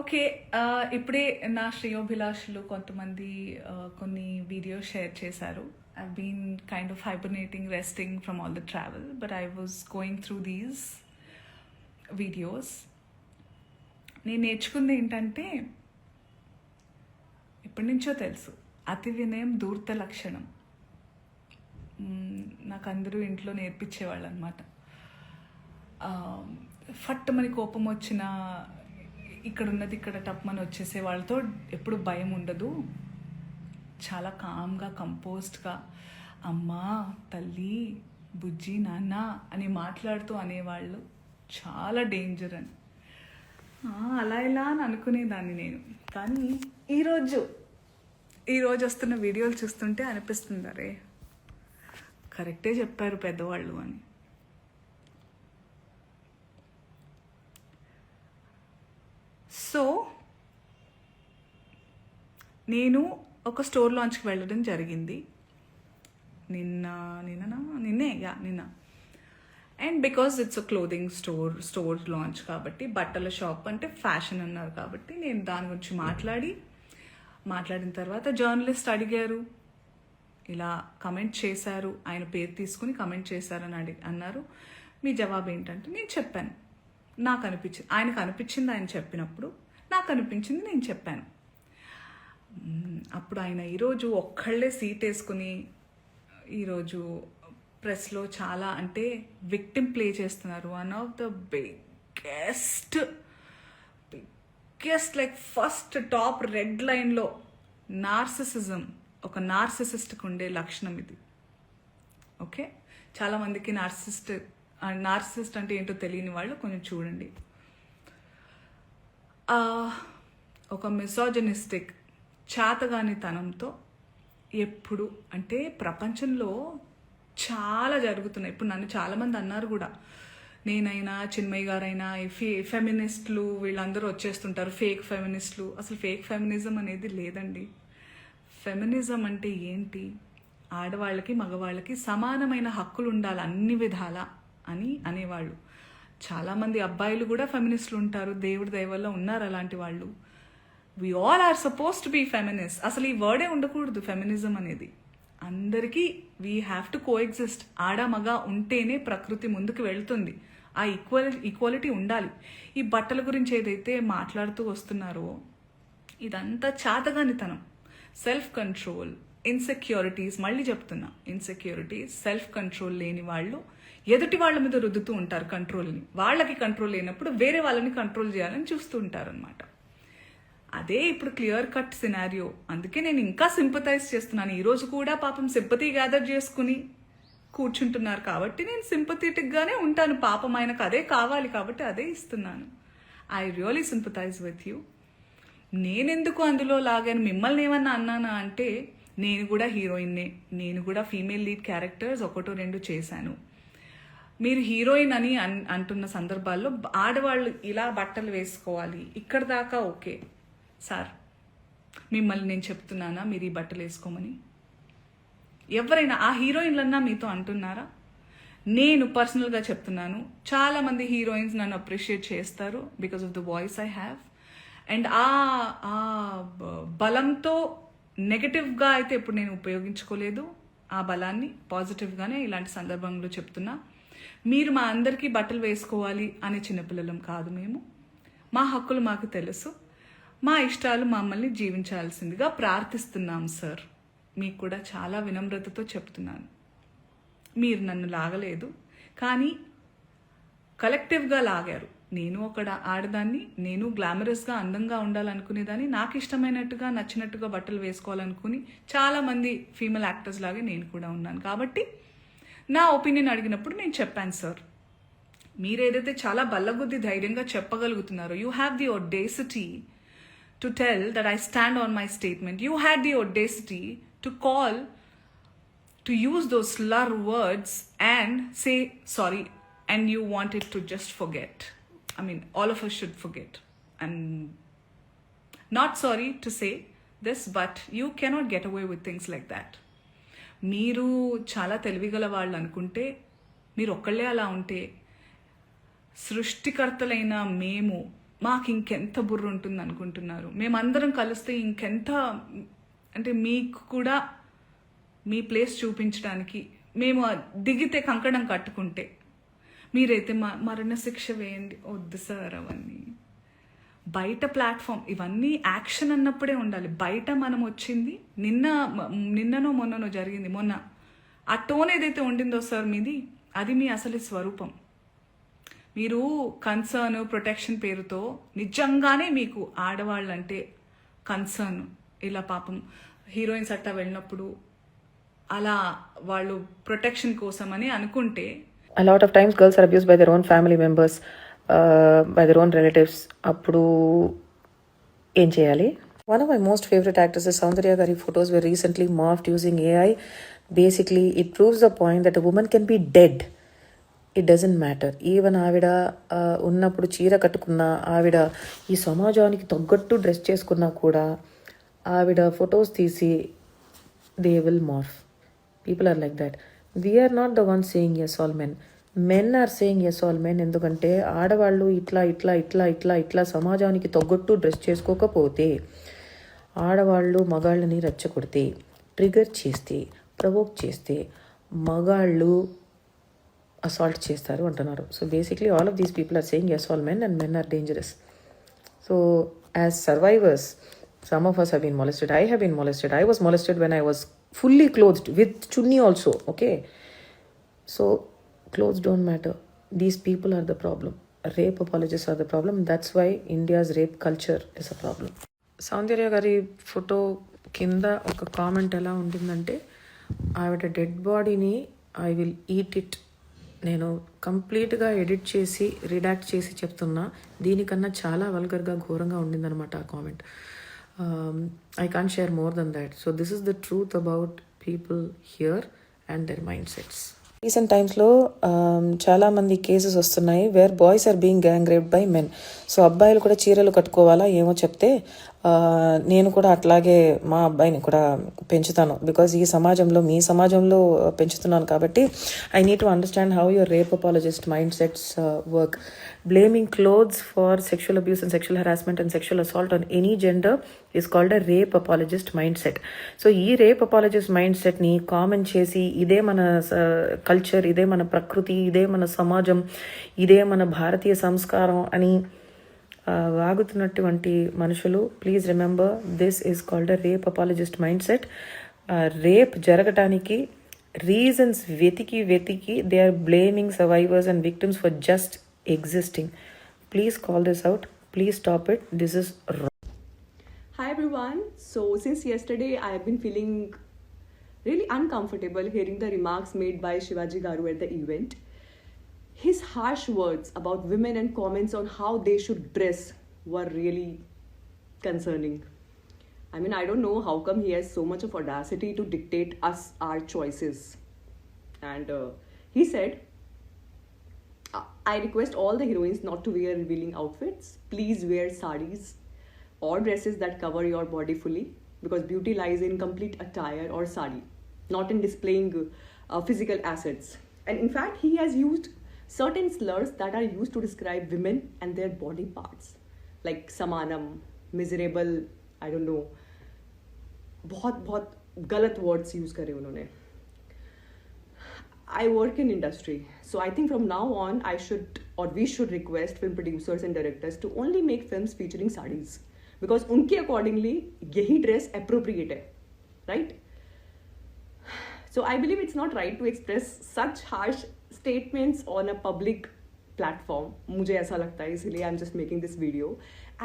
Okay. ఇప్పుడే నా శ్రేయోభిలాషులు కొంతమంది కొన్ని వీడియోస్ షేర్ చేశారు. I been kind of hibernating, resting from all the travel, but I was going through these videos. నేను నేర్చుకుంది ఏంటంటే, ఎప్పటి నుంచో తెలుసు, అతి వినయం ధూర్త లక్షణం. నాకు అందరూ ఇంట్లో నేర్పించేవాళ్ళు అనమాట. ఫట్టుమని కోపం వచ్చినా ఇక్కడ ఉన్నది ఇక్కడ టప్మని వచ్చేసే వాళ్ళతో ఎప్పుడు భయం ఉండదు. చాలా కామ్గా, కంపోజ్డ్గా అమ్మా, తల్లి, బుజ్జి, నాన్న అని మాట్లాడుతూ అనేవాళ్ళు చాలా డేంజర్ అని. అలా ఇలా అని అనుకునేదాన్ని నేను. కానీ ఈరోజు వస్తున్న వీడియోలు చూస్తుంటే అనిపిస్తుంది, అరే కరెక్టే చెప్పారు పెద్దవాళ్ళు అని. సో నేను ఒక స్టోర్ లాంచ్కి వెళ్ళడం జరిగింది నిన్న. And because it's a clothing store launch కాబట్టి, బట్టల షాప్ అంటే ఫ్యాషన్ అన్నారు కాబట్టి, నేను దాని గురించి మాట్లాడిన తర్వాత జర్నలిస్ట్ అడిగారు, ఇలా కమెంట్ చేశారు, ఆయన పేరు తీసుకుని కమెంట్ చేశారని అన్నారు. మీ జవాబు ఏంటంటే, నేను చెప్పాను, నాకు అనిపించింది, ఆయనకు అనిపించింది ఆయన చెప్పినప్పుడు, నాకు అనిపించింది నేను చెప్పాను. అప్పుడు ఆయన ఈరోజు ఒక్కళ్ళే సీట్ వేసుకుని ఈరోజు ప్రెస్లో చాలా అంటే విక్టిమ్ ప్లే చేస్తున్నారు. One of the biggest like first top red లైన్లో నార్సిసిజం, ఒక నార్సిసిస్ట్కి ఉండే లక్షణం ఇది. ఓకే, చాలామందికి నార్సిసిస్ట్ అంటే ఏంటో తెలియని వాళ్ళు కొంచెం చూడండి. ఒక మిసోజనిస్టిక్ చాతగానితనంతో ఎప్పుడు అంటే ప్రపంచంలో చాలా జరుగుతున్నాయి. ఇప్పుడు నన్ను చాలామంది అన్నారు కూడా, నేనైనా చిన్మయ్య గారైనా ఫెమినిస్టులు వీళ్ళందరూ వచ్చేస్తుంటారు, ఫేక్ ఫెమినిస్టులు. అసలు ఫేక్ ఫెమినిజం అనేది లేదండి. ఫెమినిజం అంటే ఏంటి? ఆడవాళ్ళకి మగవాళ్ళకి సమానమైన హక్కులు ఉండాలి అన్ని విధాల అని అనేవాళ్ళు. చాలామంది అబ్బాయిలు కూడా ఫెమినిస్టులు ఉంటారు, దేవుడి దయ వల్ల ఉన్నారు అలాంటి వాళ్ళు. We all are suppose to be feminist. అసలు ఈ వర్డే ఉండకూడదు ఫెమినిజం అనేది. అందరికీ వీ హ్యావ్ టు కోఎగ్జిస్ట్. ఆడ మగ ఉంటేనే ప్రకృతి ముందుకు వెళ్తుంది. ఆ ఈక్వాలిటీ ఉండాలి. ఈ బట్టల గురించి ఏదైతే మాట్లాడుతూ వస్తున్నారో ఇదంతా చాతగానితనం, సెల్ఫ్ కంట్రోల్, ఇన్సెక్యూరిటీస్. మళ్ళీ చెప్తున్నా, ఇన్సెక్యూరిటీస్, సెల్ఫ్ కంట్రోల్ లేని వాళ్ళు ఎదుటి వాళ్ళ మీద రుద్దుతూ ఉంటారు కంట్రోల్ని. వాళ్ళకి కంట్రోల్ లేనప్పుడు వేరే వాళ్ళని కంట్రోల్ చేయాలని చూస్తూ ఉంటారు అనమాట. అదే ఇప్పుడు క్లియర్ కట్ సినారియో. అందుకే నేను ఇంకా సింపథైజ్ చేస్తున్నాను. ఈరోజు కూడా పాపం సింపతి గ్యాదర్ చేసుకుని కూర్చుంటున్నారు కాబట్టి నేను సింపథెటిక్గానే ఉంటాను. పాపం ఆయనకు అదే కావాలి కాబట్టి అదే ఇస్తున్నాను. I really sympathise with you. నేనెందుకు అందులో లాగాను, మిమ్మల్ని ఏమన్నా అన్నానా అంటే, నేను కూడా హీరోయిన్నే, నేను కూడా ఫీమేల్ లీడ్ క్యారెక్టర్స్ 1-2 చేశాను. మీరు హీరోయిన్ అని అంటున్న సందర్భాల్లో ఆడవాళ్ళు ఇలా బట్టలు వేసుకోవాలి, ఇక్కడ దాకా ఓకే సార్. మిమ్మల్ని నేను చెప్తున్నానా మీరు ఈ బట్టలు వేసుకోమని? ఎవరైనా ఆ హీరోయిన్లన్నా మీతో అంటున్నారా? నేను పర్సనల్గా చెప్తున్నాను, చాలామంది హీరోయిన్స్ నన్ను అప్రిషియేట్ చేస్తారు because of the voice I have. And ఆ బలంతో నెగటివ్గా అయితే ఎప్పుడు నేను ఉపయోగించుకోలేదు. ఆ బలాన్ని పాజిటివ్గానే ఇలాంటి సందర్భంలో చెప్తున్నా. మీరు మా అందరికీ బట్టలు వేసుకోవాలి అనే చిన్నపిల్లలం కాదు మేము. మా హక్కులు మాకు తెలుసు, మా ఇష్టాలు మమ్మల్ని జీవించాల్సిందిగా ప్రార్థిస్తున్నాం సార్. మీకు కూడా చాలా వినమ్రతతో చెప్తున్నాను. మీరు నన్ను లాగలేదు, కానీ కలెక్టివ్గా లాగారు. నేను ఒక ఆడదాన్ని, నేను గ్లామరస్గా అందంగా ఉండాలనుకునేదాన్ని, నాకు ఇష్టమైనట్టుగా నచ్చినట్టుగా బట్టలు వేసుకోవాలనుకుని చాలామంది ఫీమేల్ యాక్టర్స్ లాగే నేను కూడా ఉన్నాను. కాబట్టి నా ఒపీనియన్ అడిగినప్పుడు నేను చెప్పాను సార్. మీరు ఏదైతే చాలా బల్లగుద్ది ధైర్యంగా చెప్పగలుగుతున్నారో, you have the audacity to tell that I stand on my statement. You had the audacity to call, to use those slur words and say sorry, and you wanted to just forget. I mean, all of us should forget. I'm not sorry to say this, but you cannot get away with things like that. మీరు చాలా తెలివిగల వాళ్ళు అనుకుంటే, మీరు ఒక్కళ్ళే అలా ఉంటే, సృష్టికర్తలైన మేము మాకు ఇంకెంత బుర్ర ఉంటుంది అనుకుంటున్నారు? మేమందరం కలిస్తే ఇంకెంత, అంటే మీకు కూడా మీ ప్లేస్ చూపించడానికి మేము దిగితే కంకణం కట్టుకుంటే, మీరైతే మరణశిక్ష వేయండి. వద్దు సార్ అవన్నీ. బయట ప్లాట్ఫామ్ ఇవన్నీ యాక్షన్ అన్నప్పుడే ఉండాలి. బయట మనం వచ్చింది నిన్ననో మొన్ననో జరిగింది. మొన్న ఆ టోన్ ఏదైతే ఉండిందో సార్ మీది, అది మీ అసలు స్వరూపం. మీరు కన్సర్న్ ప్రొటెక్షన్ పేరుతో నిజంగానే మీకు ఆడవాళ్ళంటే కన్సర్న్, ఇలా పాపం హీరోయిన్స్ అట్టా వెళ్ళినప్పుడు అలా వాళ్ళు ప్రొటెక్షన్ కోసం అని అనుకుంటే, A lot of times girls are abused by their own family members, by their own relatives. అప్పుడు ఏం చేయాలి? One of my most favorite actresses, Soundarya Gari photos were recently morphed using AI. Basically, it proves the point that a woman can be dead. It doesn't matter. Even ఆవిడ ఉన్నప్పుడు చీర కట్టుకున్నా, ఆవిడ ఈ సమాజానికి తగ్గట్టు డ్రెస్ చేసుకున్నా కూడా ఆవిడ ఫొటోస్ తీసి they will morph. People are like that. We are not the one saying yes all men. Men are saying yes all men. ఎందుకంటే ఆడవాళ్ళు ఇట్లా ఇట్లా ఇట్లా ఇట్లా ఇట్లా సమాజానికి తగ్గట్టు డ్రెస్ చేసుకోకపోతే, ఆడవాళ్ళు మగాళ్ళని రెచ్చగొడితే, ట్రిగర్ చేస్తే, ప్రవోక్ చేస్తే మగాళ్ళు అసాల్ట్ చేస్తారు అంటున్నారు. So basically all of these people are saying yes all men and men are dangerous. So as survivors, some of us have been molested. I have been molested. I was molested when I was fully clothed with chunni also. Okay, so clothes don't matter. These people are the problem. Rape apologists are the problem. That's why India's rape culture is a problem. సౌందర్య గారి photo కింద ఒక comment ఎలా ఉంటుందంటే, ఆవిడ dead బాడీని I will eat it. నేను కంప్లీట్గా edit చేసి రిడాక్ట్ చేసి చెప్తున్నా, దీనికన్నా చాలా వల్గర్గా ఘోరంగా ఉండిందనమాట ఆ comment. I can't share more than that. So this is the truth about people here and their mindsets. Recent టైమ్స్లో చాలామంది కేసెస్ వస్తున్నాయి where boys are being gang raped by men. So అబ్బాయిలు కూడా చీరలు కట్టుకోవాలా ఏమో చెప్తే నేను కూడా అట్లాగే మా అబ్బాయిని కూడా పెంచుతాను. బికాజ్ ఈ సమాజంలో, మీ సమాజంలో పెంచుతున్నాను కాబట్టి I need to understand how your rape apologist mind sets work. Blaming clothes for sexual abuse and sexual harassment and sexual assault on any gender is called a rape apologist mindset. So ఈ rape apologist mindset ని common చేసి, ఇదే మన culture, ఇదే మన ప్రకృతి, ఇదే మన సమాజం, ఇదే మన భారతీయ సంస్కారం అని వాగుతున్నటువంటి మనుషులు, please remember this is called a rape apologist mindset. Rape జరగటానికి రీజన్స్ వెతికి they are blaming survivors and victims for just existing. Please call this out. Please stop it. This is wrong. Hi everyone. So since yesterday I have been feeling really uncomfortable hearing the remarks made by Shivaji Garu at the event. His harsh words about women and comments on how they should dress were really concerning. I mean, I don't know how come he has so much of audacity to dictate us our choices. And he said, I request all the heroines not to wear revealing outfits. Please wear sarees or dresses that cover your body fully, because beauty lies in complete attire or sari, not in displaying physical assets. And in fact, he has used certain slurs that are used to describe women and their body parts, like samanam, miserable, I don't know, बहुत गलत words use करे उन्होंने. I work in industry, so I think from now on I should, or we should request film producers and directors to only make films featuring sarees, because उनके accordingly यही dress appropriate है, right? So I believe it's not right to express such harsh statements on a public platform. मुझे ऐसा लगता है, इसलिए I'm just making this video.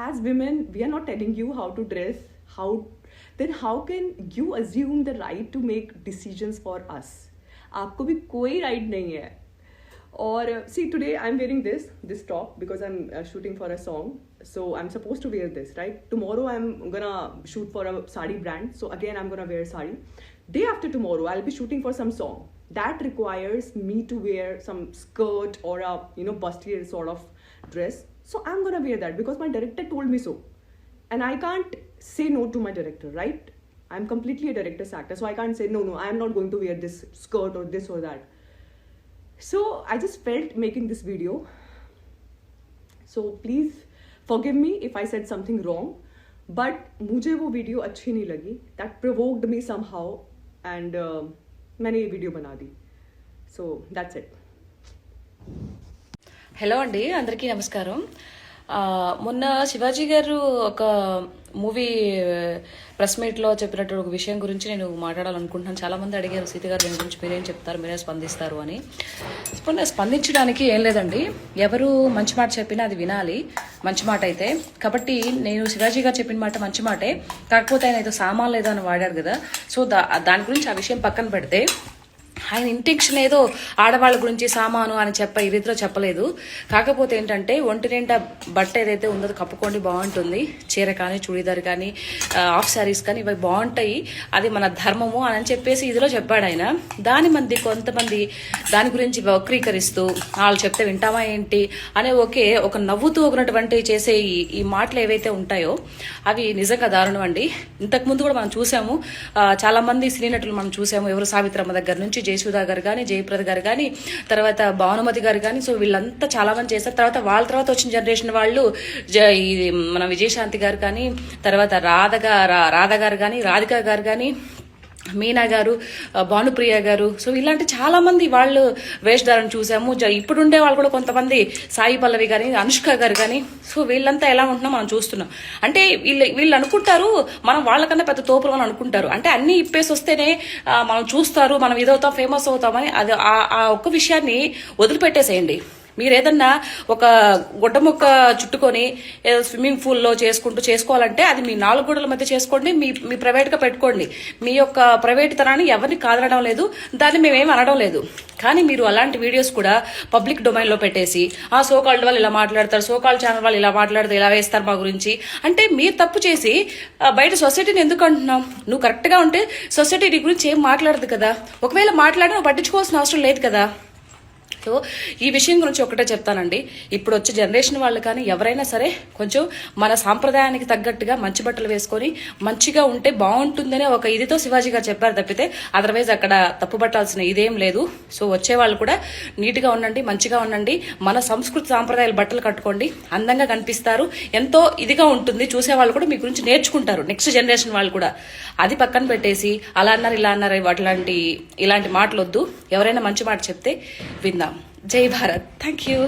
As women, we are not telling you how to dress. Then how can you assume the right to make decisions for us? आपको भी कोई right नहीं है. और see, today I'm wearing this top because I'm shooting for a song, so I'm supposed to wear this, right? Tomorrow I'm gonna shoot for a sari brand, so again I'm gonna wear sari. Day after tomorrow I'll be shooting for some song that requires me to wear some skirt or a bustier sort of dress, so I'm gonna wear that because my director told me so, and I can't say no to my director, right? I'm completely a director's actor, so I can't say, no, I'm not going to wear this skirt or this or that. So I just felt making this video. So please forgive me if I said something wrong, but मुझे वो video अच्छी नहीं लगी. That provoked me somehow, and मैंने ये video बना दी. So that's it. Hello అండి, అందరికీ నమస్కారం. మొన్న శివాజీ గారు ఒక మూవీ ప్రెస్ మీట్లో చెప్పినట్టు ఒక విషయం గురించి నేను మాట్లాడాలనుకుంటున్నాను. చాలామంది అడిగారు, సీత గారు దీని గురించి మీరేం చెప్తారు, మీరే స్పందిస్తారు అని. ఇప్పుడు నేను స్పందించడానికి ఏం లేదండి, ఎవరు మంచి మాట చెప్పినా అది వినాలి, మంచి మాట అయితే. కాబట్టి నేను శివాజీ గారు చెప్పిన మాట మంచి మాటే, కాకపోతే ఆయన ఏదో సామాన్ లేదో అని వాడారు కదా. సో దాని గురించి ఆ విషయం పక్కన పెడితే, ఆయన ఇంటెన్షన్ ఏదో ఆడవాళ్ళ గురించి సామాను అని ఈ రీతిలో చెప్పలేదు. కాకపోతే ఏంటంటే, ఒంటి నిండా బట్ట ఏదైతే ఉందో కప్పుకోండి, బాగుంటుంది. చీర కానీ, చూడీదార్ కానీ, ఆఫ్ శారీస్ కానీ, ఇవి బాగుంటాయి, అది మన ధర్మము అని చెప్పేసి ఇదిలో చెప్పాడు ఆయన. కొంతమంది దాని గురించి వక్రీకరిస్తూ వాళ్ళు చెప్తే వింటామా ఏంటి అనే ఒక నవ్వుతూ ఒకనటువంటి చేసే ఈ మాటలు ఏవైతే ఉంటాయో అవి నిజంగా దారుణం అండి. ఇంతకుముందు కూడా మనం చూసాము, చాలా మంది సినీ నటులు మనం చూసాము. ఎవరు సావిత్రమ్మ దగ్గర నుంచి జయసుధా గారు కానీ, జయప్రద గారు కానీ, తర్వాత భానుమతి గారు కానీ, సో వీళ్ళంతా చాలా మంది చేస్తారు. వాళ్ళ తర్వాత వచ్చిన జనరేషన్ వాళ్ళు మన విజయశాంతి గారు కానీ, తర్వాత రాధ గారు కానీ, రాధిక గారు కానీ, మీనా గారు, భానుప్రియ గారు, సో ఇలాంటి చాలా మంది వాళ్ళు వేషధారణ చూసాము. ఇప్పుడు ఉండే వాళ్ళు కూడా కొంతమంది, సాయి పల్లవి గారి, అనుష్క గారు కానీ, సో వీళ్ళంతా ఎలా ఉంటున్నా మనం చూస్తున్నాం. అంటే వీళ్ళు అనుకుంటారు మనం వాళ్ళకన్నా పెద్ద తోపులు అని అనుకుంటారు. అంటే అన్ని ఇప్పేసి వస్తేనే మనం చూస్తారు, మనం ఇదవుతాం, ఫేమస్ అవుతామని. అది ఆ ఒక్క విషయాన్ని వదిలిపెట్టేసేయండి. మీరు ఏదన్నా ఒక గుడ్డ ముక్క చుట్టుకొని స్విమ్మింగ్ పూల్లో చేసుకోవాలంటే అది మీ 4 గోడల మధ్య చేసుకోండి, మీ ప్రైవేట్గా పెట్టుకోండి. మీ యొక్క ప్రైవేట్ తనాన్ని ఎవరిని కాదనడం లేదు, దాన్ని మేమేం అనడం లేదు. కానీ మీరు అలాంటి వీడియోస్ కూడా పబ్లిక్ డొమైన్లో పెట్టేసి, సోకాల్డ్ వాళ్ళు ఇలా మాట్లాడతారు, సోకాల్డ్ ఛానల్ వాళ్ళు ఇలా మాట్లాడతారు, ఇలా వేస్తారు మా గురించి అంటే, మీరు తప్పు చేసి బయట సొసైటీని ఎందుకు అంటున్నావు? నువ్వు కరెక్ట్గా ఉంటే సొసైటీ నీ గురించి ఏం మాట్లాడదు కదా. ఒకవేళ మాట్లాడినా పట్టించుకోవాల్సిన అవసరం లేదు కదా. సో ఈ విషయం గురించి ఒకటే చెప్తానండి, ఇప్పుడు వచ్చే జనరేషన్ వాళ్ళు కానీ ఎవరైనా సరే కొంచెం మన సాంప్రదాయానికి తగ్గట్టుగా మంచి బట్టలు వేసుకొని మంచిగా ఉంటే బాగుంటుందనే ఒక ఇదితో శివాజీ గారు చెప్పారు తప్పితే అదర్వైజ్ అక్కడ తప్పు పట్టాల్సిన ఇదేం లేదు. సో వచ్చే వాళ్ళు కూడా నీట్గా ఉండండి, మంచిగా ఉండండి, మన సంస్కృతి సాంప్రదాయాల బట్టలు కట్టుకోండి, అందంగా కనిపిస్తారు, ఎంతో ఇదిగా ఉంటుంది. చూసే వాళ్ళు కూడా మీ గురించి నేర్చుకుంటారు, నెక్స్ట్ జనరేషన్ వాళ్ళు కూడా. అది పక్కన పెట్టేసి అలా అన్నారు ఇలా అన్నారు ఇలాంటి మాటలు వద్దు. ఎవరైనా మంచి మాట చెప్తే విందాం. జై భారత్. Thank you.